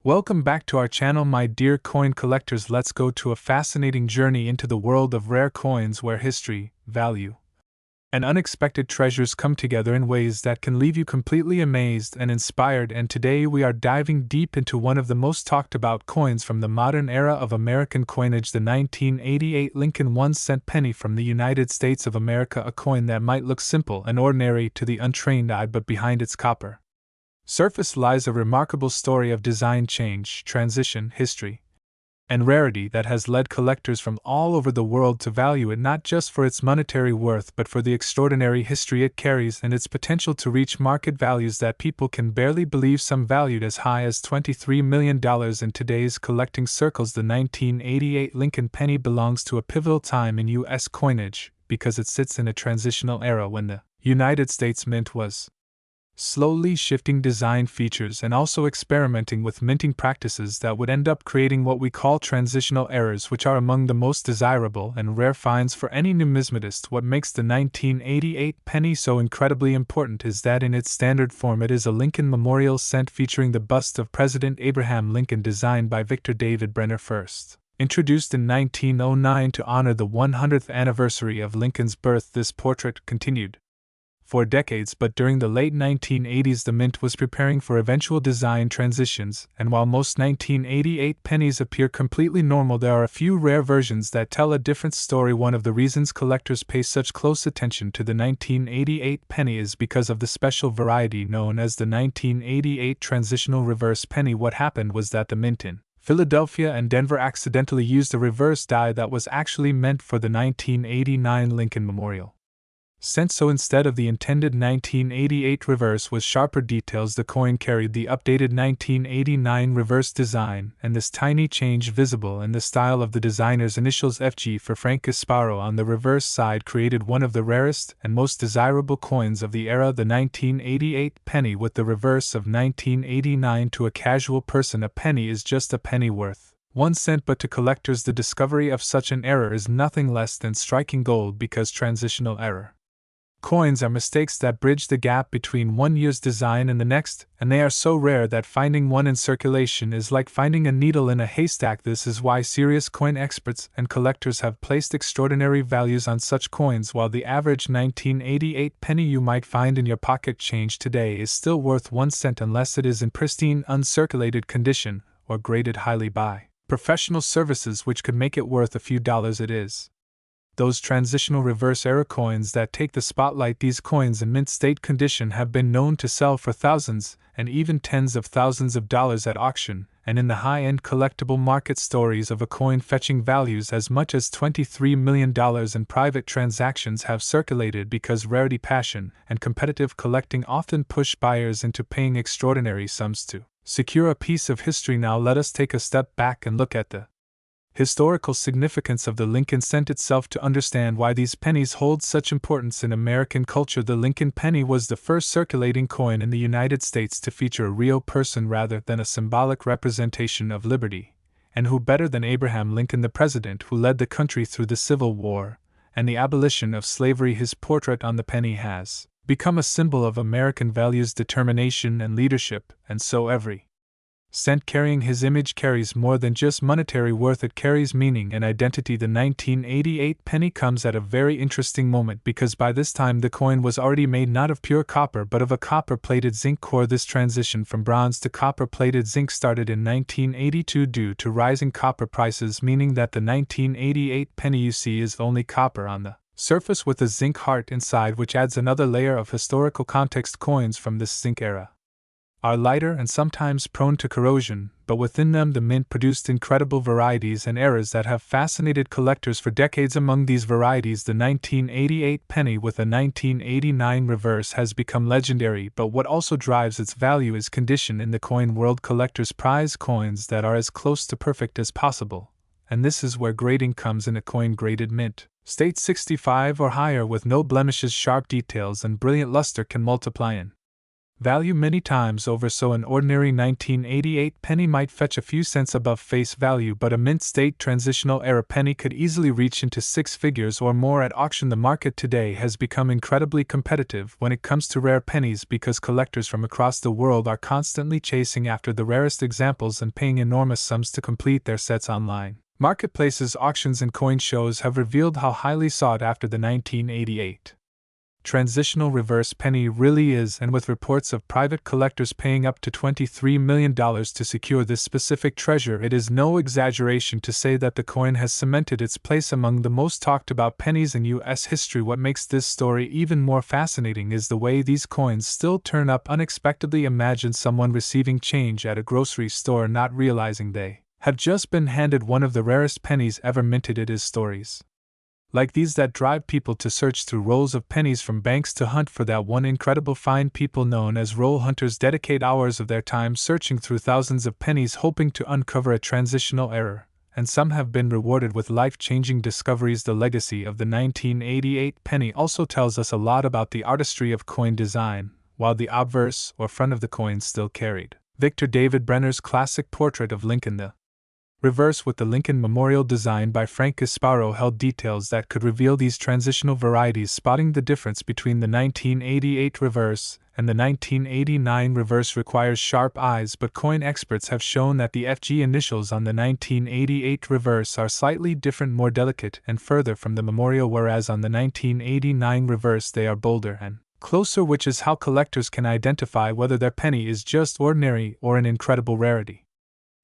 Welcome back to our channel, my dear coin collectors. Let's go to a fascinating journey into the world of rare coins where history, value, and unexpected treasures come together in ways that can leave you completely amazed and inspired. And today we are diving deep into one of the most talked about coins from the modern era of American coinage, the 1988 Lincoln 1-cent penny from the United States of America, a coin that might look simple and ordinary to the untrained eye, but behind its copper surface lies a remarkable story of design change, transition, history, and rarity that has led collectors from all over the world to value it not just for its monetary worth but for the extraordinary history it carries and its potential to reach market values that people can barely believe, some valued as high as $23 million in today's collecting circles. The 1988 Lincoln penny belongs to a pivotal time in U.S. coinage because it sits in a transitional era when the United States Mint was slowly shifting design features and also experimenting with minting practices that would end up creating what we call transitional errors, which are among the most desirable and rare finds for any numismatist. What makes the 1988 penny so incredibly important is that in its standard form it is a Lincoln Memorial cent featuring the bust of President Abraham Lincoln, designed by Victor David Brenner, first introduced in 1909 to honor the 100th anniversary of Lincoln's birth. This portrait continued for decades, but during the late 1980s the Mint was preparing for eventual design transitions, and while most 1988 pennies appear completely normal, there are a few rare versions that tell a different story. One of the reasons collectors pay such close attention to the 1988 penny is because of the special variety known as the 1988 transitional reverse penny. What happened was that the Mint in Philadelphia and Denver accidentally used a reverse die that was actually meant for the 1989 Lincoln Memorial cent, so instead of the intended 1988 reverse with sharper details, the coin carried the updated 1989 reverse design, and this tiny change, visible in the style of the designer's initials FG for Frank Gasparo on the reverse side, created one of the rarest and most desirable coins of the era. The 1988 penny with the reverse of 1989. To a casual person, a penny is just a penny worth 1 cent, but to collectors the discovery of such an error is nothing less than striking gold, because transitional error coins are mistakes that bridge the gap between one year's design and the next, and they are so rare that finding one in circulation is like finding a needle in a haystack. This is why serious coin experts and collectors have placed extraordinary values on such coins. While the average 1988 penny you might find in your pocket change today is still worth 1 cent unless it is in pristine, uncirculated condition or graded highly by professional services, which could make it worth a few dollars, it is those transitional reverse error coins that take the spotlight. These coins in mint state condition have been known to sell for thousands and even tens of thousands of dollars at auction, and in the high-end collectible market, stories of a coin fetching values as much as $23 million in private transactions have circulated, because rarity, passion, and competitive collecting often push buyers into paying extraordinary sums to secure a piece of history. Now let us take a step back and look at the historical significance of the Lincoln cent itself to understand why these pennies hold such importance in American culture. The Lincoln penny was the first circulating coin in the United States to feature a real person rather than a symbolic representation of liberty, and who better than Abraham Lincoln, the president who led the country through the Civil War and the abolition of slavery? His portrait on the penny has become a symbol of American values, determination, and leadership, and so every cent carrying his image carries more than just monetary worth, it carries meaning and identity. The 1988 penny comes at a very interesting moment, because by this time the coin was already made not of pure copper but of a copper-plated zinc core. This transition from bronze to copper-plated zinc started in 1982 due to rising copper prices, meaning that the 1988 penny you see is only copper on the surface with a zinc heart inside, which adds another layer of historical context. Coins from this zinc era are lighter and sometimes prone to corrosion, but within them the mint produced incredible varieties and eras that have fascinated collectors for decades. Among these varieties, the 1988 penny with a 1989 reverse has become legendary, but what also drives its value is condition. In the coin world, collectors prize coins that are as close to perfect as possible, and this is where grading comes in. A coin graded mint state 65 or higher with no blemishes, sharp details, and brilliant luster can multiply in value many times over, so an ordinary 1988 penny might fetch a few cents above face value, but a mint-state transitional era penny could easily reach into six figures or more at auction. The market today has become incredibly competitive when it comes to rare pennies because collectors from across the world are constantly chasing after the rarest examples and paying enormous sums to complete their sets online. Marketplaces, auctions, and coin shows have revealed how highly sought after the 1988 transitional reverse penny really is, and with reports of private collectors paying up to $23 million to secure this specific treasure, it is no exaggeration to say that the coin has cemented its place among the most talked about pennies in U.S. history. What makes this story even more fascinating is the way these coins still turn up unexpectedly. Imagine someone receiving change at a grocery store not realizing they have just been handed one of the rarest pennies ever minted. It is stories like these that drive people to search through rolls of pennies from banks to hunt for that one incredible find. People known as roll hunters dedicate hours of their time searching through thousands of pennies hoping to uncover a transitional error, and some have been rewarded with life-changing discoveries. The legacy of the 1988 penny also tells us a lot about the artistry of coin design, while the obverse or front of the coin still carried Victor David Brenner's classic portrait of Lincoln. The reverse with the Lincoln Memorial designed by Frank Gasparo held details that could reveal these transitional varieties. Spotting the difference between the 1988 reverse and the 1989 reverse requires sharp eyes, but coin experts have shown that the FG initials on the 1988 reverse are slightly different, more delicate and further from the memorial, whereas on the 1989 reverse they are bolder and closer, which is how collectors can identify whether their penny is just ordinary or an incredible rarity.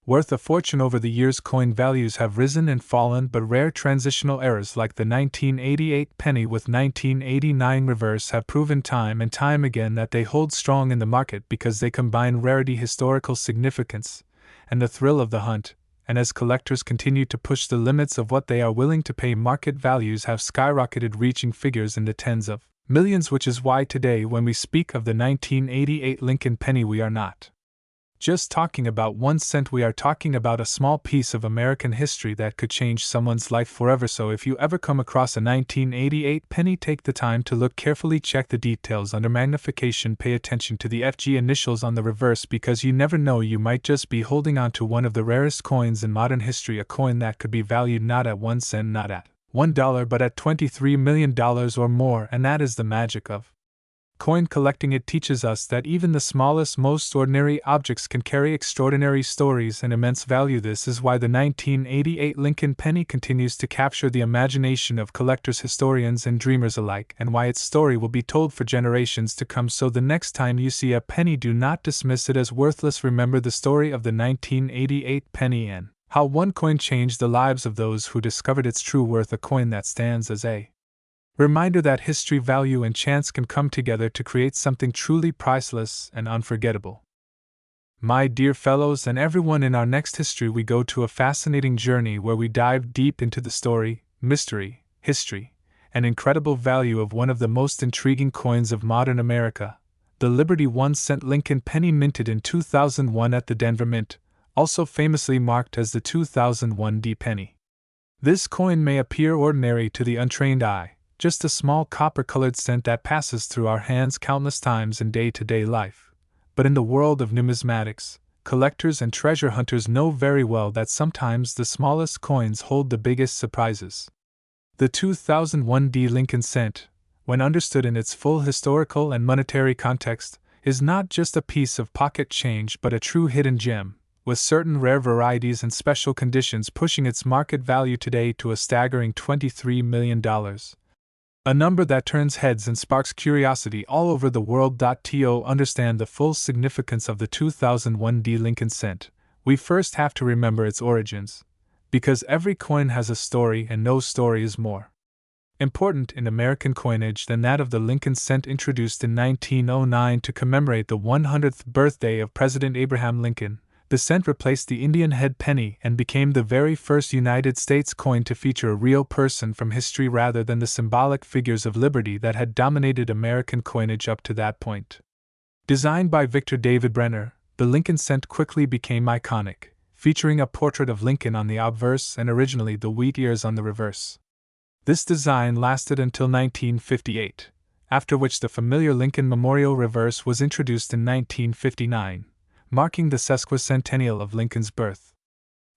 Worth a fortune over the years, coin values have risen and fallen, but rare transitional errors like the 1988 penny with 1989 reverse have proven time and time again that they hold strong in the market because they combine rarity, historical significance, and the thrill of the hunt. And as collectors continue to push the limits of what they are willing to pay, market values have skyrocketed, reaching figures in the tens of millions, which is why today when we speak of the 1988 Lincoln penny, we are not just talking about 1 cent, we are talking about a small piece of American history that could change someone's life forever. So if you ever come across a 1988 penny, take the time to look carefully, check the details under magnification, pay attention to the FG initials on the reverse, because you never know, you might just be holding on to one of the rarest coins in modern history, a coin that could be valued not at 1 cent, not at $1, but at $23 million or more, and that is the magic of coin collecting. It teaches us that even the smallest, most ordinary objects can carry extraordinary stories and immense value. This is why the 1988 Lincoln penny continues to capture the imagination of collectors, historians, and dreamers alike, and why its story will be told for generations to come. So the next time you see a penny, do not dismiss it as worthless. Remember the story of the 1988 penny and how one coin changed the lives of those who discovered its true worth, a coin that stands as a reminder that history, value, and chance can come together to create something truly priceless and unforgettable. My dear fellows and everyone, in our next history we go to a fascinating journey where we dive deep into the story, mystery, history, and incredible value of one of the most intriguing coins of modern America, the Liberty 1 cent Lincoln penny, minted in 2001 at the Denver Mint, also famously marked as the 2001 D penny. This coin may appear ordinary to the untrained eye, just a small copper-colored cent that passes through our hands countless times in day-to-day life. But in the world of numismatics, collectors and treasure hunters know very well that sometimes the smallest coins hold the biggest surprises. The 2001 D Lincoln cent, when understood in its full historical and monetary context, is not just a piece of pocket change but a true hidden gem, with certain rare varieties and special conditions pushing its market value today to a staggering $23 million. A number that turns heads and sparks curiosity all over the world. To understand the full significance of the 2001 D Lincoln cent, we first have to remember its origins, because every coin has a story and no story is more important in American coinage than that of the Lincoln cent. Introduced in 1909 to commemorate the 100th birthday of President Abraham Lincoln, the cent replaced the Indian head penny and became the very first United States coin to feature a real person from history rather than the symbolic figures of liberty that had dominated American coinage up to that point. Designed by Victor David Brenner, the Lincoln cent quickly became iconic, featuring a portrait of Lincoln on the obverse and originally the wheat ears on the reverse. This design lasted until 1958, after which the familiar Lincoln Memorial reverse was introduced in 1959, marking the sesquicentennial of Lincoln's birth.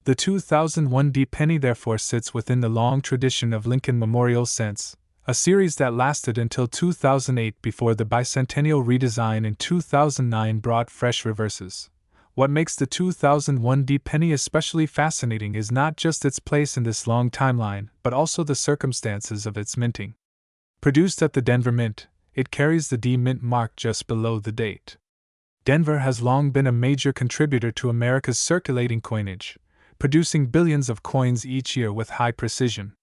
The 2001 D penny therefore sits within the long tradition of Lincoln Memorial cents, a series that lasted until 2008 before the bicentennial redesign in 2009 brought fresh reverses. What makes the 2001 D penny especially fascinating is not just its place in this long timeline, but also the circumstances of its minting. Produced at the Denver Mint, it carries the D Mint mark just below the date. Denver has long been a major contributor to America's circulating coinage, producing billions of coins each year with high precision.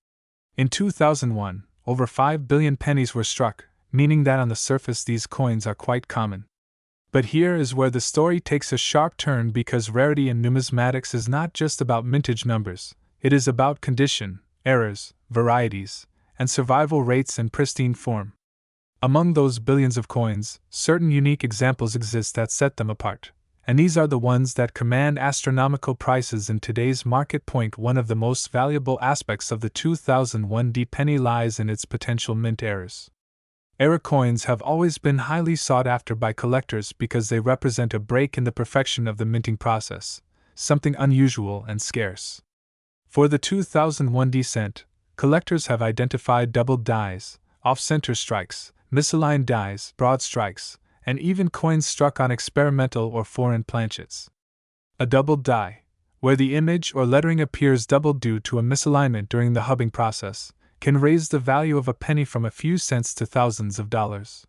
In 2001, over 5 billion pennies were struck, meaning that on the surface these coins are quite common. But here is where the story takes a sharp turn, because rarity in numismatics is not just about mintage numbers, it is about condition, errors, varieties, and survival rates in pristine form. Among those billions of coins, certain unique examples exist that set them apart, and these are the ones that command astronomical prices in today's market. One of the most valuable aspects of the 2001 D penny lies in its potential mint errors. Error coins have always been highly sought after by collectors because they represent a break in the perfection of the minting process, something unusual and scarce. For the 2001 D cent, collectors have identified doubled dies, off-center strikes, misaligned dies, broad strikes, and even coins struck on experimental or foreign planchets. A doubled die, where the image or lettering appears doubled due to a misalignment during the hubbing process, can raise the value of a penny from a few cents to thousands of dollars.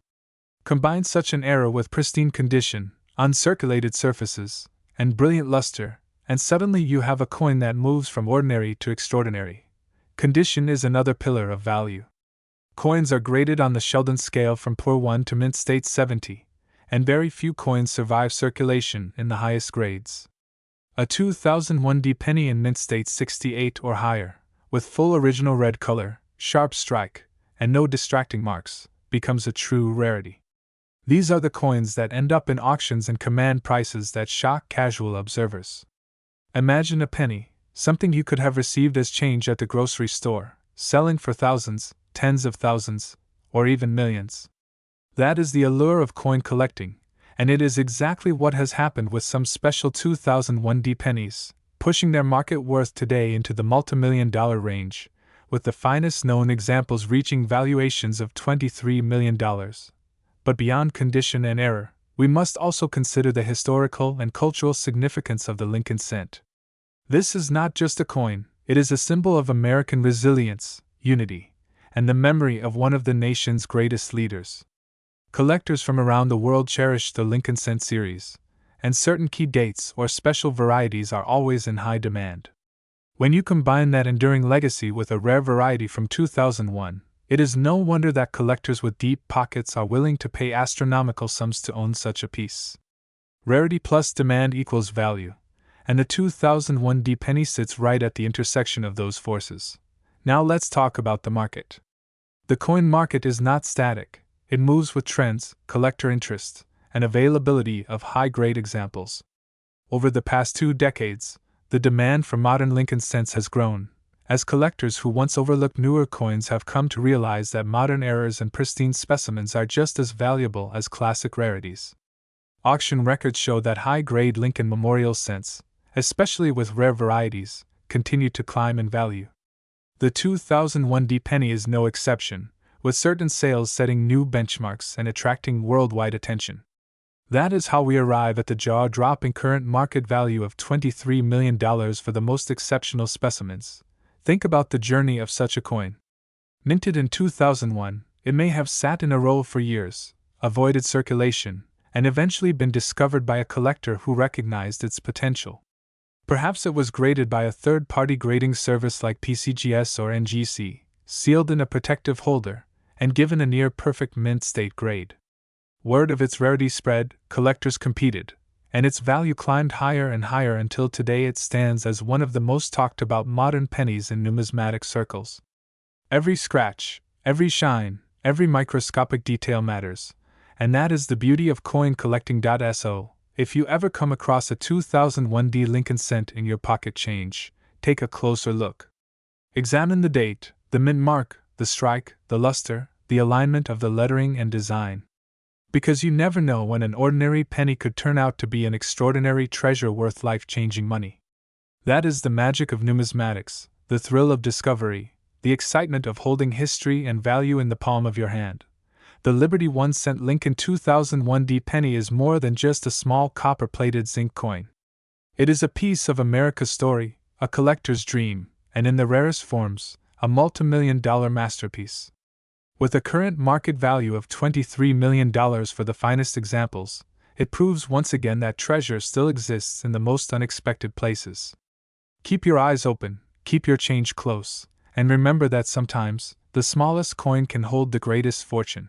Combine such an error with pristine condition, uncirculated surfaces, and brilliant luster, and suddenly you have a coin that moves from ordinary to extraordinary. Condition is another pillar of value. Coins are graded on the Sheldon scale from poor 1 to mint state 70, and very few coins survive circulation in the highest grades. A 2001 D penny in mint state 68 or higher, with full original red color, sharp strike, and no distracting marks, becomes a true rarity. These are the coins that end up in auctions and command prices that shock casual observers. Imagine a penny, something you could have received as change at the grocery store, selling for thousands, tens of thousands, or even millions. That is the allure of coin collecting, and it is exactly what has happened with some special 2001 D pennies, pushing their market worth today into the multi-million-dollar range, with the finest known examples reaching valuations of $23 million. But beyond condition and error, we must also consider the historical and cultural significance of the Lincoln cent. This is not just a coin, it is a symbol of American resilience, unity, and the memory of one of the nation's greatest leaders. Collectors from around the world cherish the Lincoln cent series, and certain key dates or special varieties are always in high demand. When you combine that enduring legacy with a rare variety from 2001, it is no wonder that collectors with deep pockets are willing to pay astronomical sums to own such a piece. Rarity plus demand equals value, and the 2001 D penny sits right at the intersection of those forces. Now let's talk about the market. The coin market is not static, it moves with trends, collector interest, and availability of high-grade examples. Over the past 2 decades, the demand for modern Lincoln cents has grown, as collectors who once overlooked newer coins have come to realize that modern errors and pristine specimens are just as valuable as classic rarities. Auction records show that high-grade Lincoln Memorial cents, especially with rare varieties, continue to climb in value. The 2001 D penny is no exception, with certain sales setting new benchmarks and attracting worldwide attention. That is how we arrive at the jaw-dropping current market value of $23 million for the most exceptional specimens. Think about the journey of such a coin. Minted in 2001, it may have sat in a row for years, avoided circulation, and eventually been discovered by a collector who recognized its potential. Perhaps it was graded by a third-party grading service like PCGS or NGC, sealed in a protective holder, and given a near-perfect mint state grade. Word of its rarity spread, collectors competed, and its value climbed higher and higher until today it stands as one of the most talked about modern pennies in numismatic circles. Every scratch, every shine, every microscopic detail matters, and that is the beauty of coin collecting. So, if you ever come across a 2001 D Lincoln cent in your pocket change, take a closer look. Examine the date, the mint mark, the strike, the luster, the alignment of the lettering and design. Because you never know when an ordinary penny could turn out to be an extraordinary treasure worth life-changing money. That is the magic of numismatics, the thrill of discovery, the excitement of holding history and value in the palm of your hand. The Liberty 1-cent Lincoln 2001 penny is more than just a small copper-plated zinc coin. It is a piece of America's story, a collector's dream, and in the rarest forms, a multi-million-dollar masterpiece. With a current market value of $23 million for the finest examples, it proves once again that treasure still exists in the most unexpected places. Keep your eyes open, keep your change close, and remember that sometimes, the smallest coin can hold the greatest fortune.